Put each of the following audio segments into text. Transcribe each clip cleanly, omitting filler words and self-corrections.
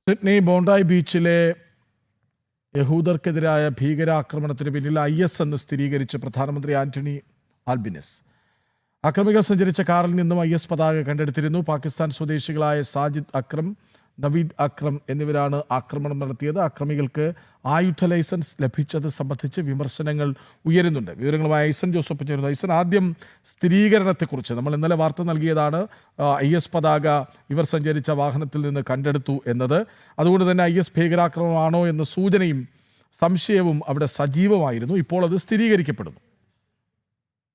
Sydney ബോണ്ടായി ബീച്ചിലെ യഹൂദർക്കെതിരായ ഭീകരാക്രമണത്തിന് പിന്നിൽ IS എന്ന് സ്ഥിരീകരിച്ച് പ്രധാനമന്ത്രി ആന്റണി ആൽബനീസ്. അക്രമികൾ സഞ്ചരിച്ച കാറിൽ നിന്നും IS പതാക കണ്ടെടുത്തിരുന്നു. പാകിസ്ഥാൻ സ്വദേശികളായ സാജിദ് അക്രം, നവീദ് അക്രം എന്നിവരാണ് ആക്രമണം നടത്തിയത്. അക്രമികൾക്ക് ആയുധ ലൈസൻസ് ലഭിച്ചത് സംബന്ധിച്ച് വിമർശനങ്ങൾ ഉയരുന്നുണ്ട്. വിവരങ്ങളുമായി ഐസൻ ജോസഫ് ചേരുന്നു. ഐസൻ, ആദ്യം സ്ഥിരീകരണത്തെക്കുറിച്ച് നമ്മൾ ഇന്നലെ വാർത്ത നൽകിയതാണ്. IS പതാക ഇവർ സഞ്ചരിച്ച വാഹനത്തിൽ നിന്ന് കണ്ടെടുത്തു എന്നത്. അതുകൊണ്ട് തന്നെ IS ഭീകരാക്രമണമാണോ എന്ന സൂചനയും സംശയവും അവിടെ സജീവമായിരുന്നു. ഇപ്പോൾ അത് സ്ഥിരീകരിക്കപ്പെടുന്നു.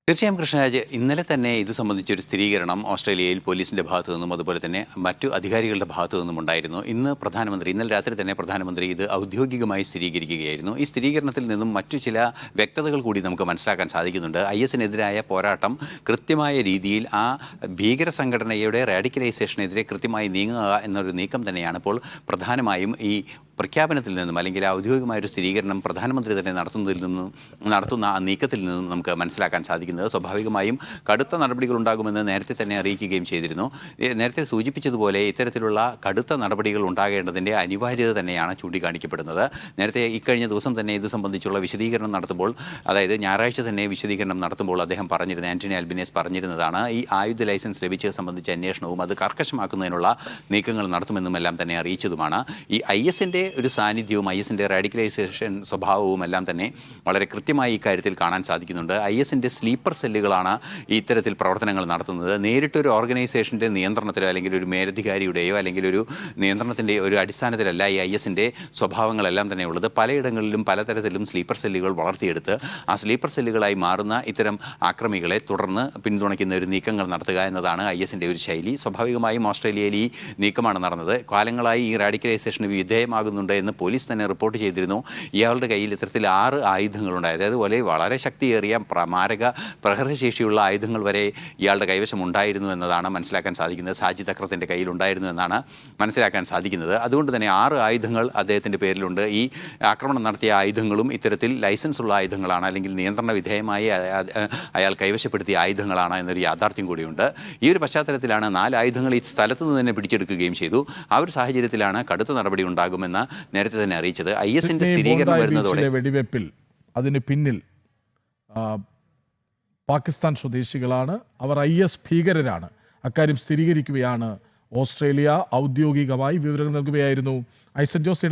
തീർച്ചയായും കൃഷ്ണരാജ്, ഇന്നലെ തന്നെ ഇത് സംബന്ധിച്ചൊരു സ്ഥിരീകരണം ഓസ്ട്രേലിയയിൽ പോലീസിൻ്റെ ഭാഗത്തു നിന്നും അതുപോലെ തന്നെ മറ്റു അധികാരികളുടെ ഭാഗത്തു നിന്നും ഉണ്ടായിരുന്നു. ഇന്നലെ രാത്രി തന്നെ പ്രധാനമന്ത്രി ഇത് ഔദ്യോഗികമായി സ്ഥിരീകരിക്കുകയായിരുന്നു. ഈ സ്ഥിരീകരണത്തിൽ നിന്നും മറ്റു ചില വ്യക്തതകൾ കൂടി നമുക്ക് മനസ്സിലാക്കാൻ സാധിക്കുന്നുണ്ട്. ISനെതിരായ പോരാട്ടം കൃത്യമായ രീതിയിൽ ആ ഭീകര സംഘടനയുടെ റാഡിക്കലൈസേഷനെതിരെ കൃത്യമായി നീങ്ങുക എന്നൊരു നീക്കം തന്നെയാണ് ഇപ്പോൾ പ്രധാനമായും ഈ പ്രഖ്യാപനത്തിൽ നിന്നും അല്ലെങ്കിൽ ഔദ്യോഗികമായൊരു സ്ഥിരീകരണം പ്രധാനമന്ത്രി തന്നെ നടത്തുന്ന ആ നീക്കത്തിൽ നിന്നും നമുക്ക് മനസ്സിലാക്കാൻ സാധിക്കുന്നത്. സ്വാഭാവികമായും കടുത്ത നടപടികൾ ഉണ്ടാകുമെന്ന് നേരത്തെ തന്നെ അറിയിക്കുകയും ചെയ്തിരുന്നു. നേരത്തെ സൂചിപ്പിച്ചതുപോലെ ഇത്തരത്തിലുള്ള കടുത്ത നടപടികൾ ഉണ്ടാകേണ്ടതിൻ്റെ അനിവാര്യത തന്നെയാണ് ചൂണ്ടിക്കാണിക്കപ്പെടുന്നത്. നേരത്തെ ഇക്കഴിഞ്ഞ ദിവസം തന്നെ ഇത് സംബന്ധിച്ചുള്ള വിശദീകരണം നടത്തുമ്പോൾ, അതായത് ഞായറാഴ്ച തന്നെ വിശദീകരണം നടത്തുമ്പോൾ അദ്ദേഹം പറഞ്ഞിരുന്നത്, ആന്റണി ആൽബനീസ് പറഞ്ഞിരുന്നതാണ്, ഈ ആയുധ ലൈസൻസ് ലഭിച്ചത് സംബന്ധിച്ച അന്വേഷണവും അത് കർക്കശമാക്കുന്നതിനുള്ള നീക്കങ്ങൾ നടത്തുമെന്നുമെല്ലാം തന്നെ അറിയിച്ചതുമാണ്. ഈ ISൻ്റെ ഒരു സാന്നിധ്യവും ISൻ്റെ റാഡിക്കലൈസേഷൻ സ്വഭാവവും എല്ലാം തന്നെ വളരെ കൃത്യമായി ഇക്കാര്യത്തിൽ കാണാൻ സാധിക്കുന്നുണ്ട്. ISൻ്റെ സ്ലീപ്പർ സെല്ലുകളാണ് ഇത്തരത്തിൽ പ്രവർത്തനങ്ങൾ നടത്തുന്നത്. നേരിട്ടൊരു ഓർഗനൈസേഷൻ്റെ നിയന്ത്രണത്തിലോ അല്ലെങ്കിൽ ഒരു മേലധികാരിയുടെയോ അല്ലെങ്കിൽ ഒരു നിയന്ത്രണത്തിൻ്റെ ഒരു അടിസ്ഥാനത്തിലല്ല ഈ ISൻ്റെ സ്വഭാവങ്ങളെല്ലാം തന്നെ ഉള്ളത്. പലയിടങ്ങളിലും പലതരത്തിലും സ്ലീപ്പർ സെല്ലുകൾ വളർത്തിയെടുത്ത് ആ സ്ലീപ്പർ സെല്ലുകളായി മാറുന്ന ഇത്തരം ആക്രമികളെ തുടർന്ന് പിന്തുണയ്ക്കുന്ന ഒരു നീക്കങ്ങൾ നടത്തുക എന്നതാണ് ISൻ്റെ ഒരു ശൈലി. സ്വാഭാവികമായും ഓസ്ട്രേലിയയിൽ ഈ നീക്കമാണ് നടന്നത്. കാലങ്ങളായി ഈ റാഡിക്കലൈസേഷന് വിധേയമാകുന്നുണ്ട് എന്ന് പോലീസ് തന്നെ റിപ്പോർട്ട് ചെയ്തിരുന്നു. ഇയാളുടെ കയ്യിൽ ഇത്തരത്തിൽ 6 ആയുധങ്ങളുണ്ടായത്, അതുപോലെ വളരെ ശക്തിയേറിയ മാരക പ്രഹരശേഷിയുള്ള ആയുധങ്ങൾ വരെ ഇയാളുടെ കൈവശം ഉണ്ടായിരുന്നു എന്നതാണ് മനസ്സിലാക്കാൻ സാധിക്കുന്നത്. സാജിദ് അക്രത്തിൻ്റെ കയ്യിലുണ്ടായിരുന്നു എന്നാണ് മനസ്സിലാക്കാൻ സാധിക്കുന്നത്. അതുകൊണ്ട് തന്നെ 6 ആയുധങ്ങൾ അദ്ദേഹത്തിൻ്റെ പേരിലുണ്ട്. ഈ ആക്രമണം നടത്തിയ ആയുധങ്ങളും ഇത്തരത്തിൽ ലൈസൻസ് ഉള്ള ആയുധങ്ങളാണ്, അല്ലെങ്കിൽ നിയന്ത്രണ വിധേയമായി അയാൾ കൈവശപ്പെടുത്തിയ ആയുധങ്ങളാണ് എന്നൊരു യാഥാർത്ഥ്യം കൂടിയുണ്ട്. ഈ ഒരു പശ്ചാത്തലത്തിലാണ് 4 ആയുധങ്ങൾ ഈ സ്ഥലത്ത് നിന്ന് തന്നെ പിടിച്ചെടുക്കുകയും ചെയ്തു. ആ ഒരു സാഹചര്യത്തിലാണ് കടുത്ത നടപടി ഉണ്ടാകുമെന്ന് നേരത്തെ തന്നെ അറിയിച്ചത്. ISൻ്റെ സ്ഥിരീകരണം വരുന്നതോടെ വെടിവെപ്പിൽ അതിന് പിന്നിൽ പാകിസ്ഥാൻ സ്വദേശികളാണ്, അവർ IS ഭീകരരാണ്. അക്കാര്യം സ്ഥിരീകരിക്കുകയാണ് ഓസ്ട്രേലിയ ഔദ്യോഗികമായി. വിവരങ്ങൾ നൽകുകയായിരുന്നു ഐസൻ ജോസ്.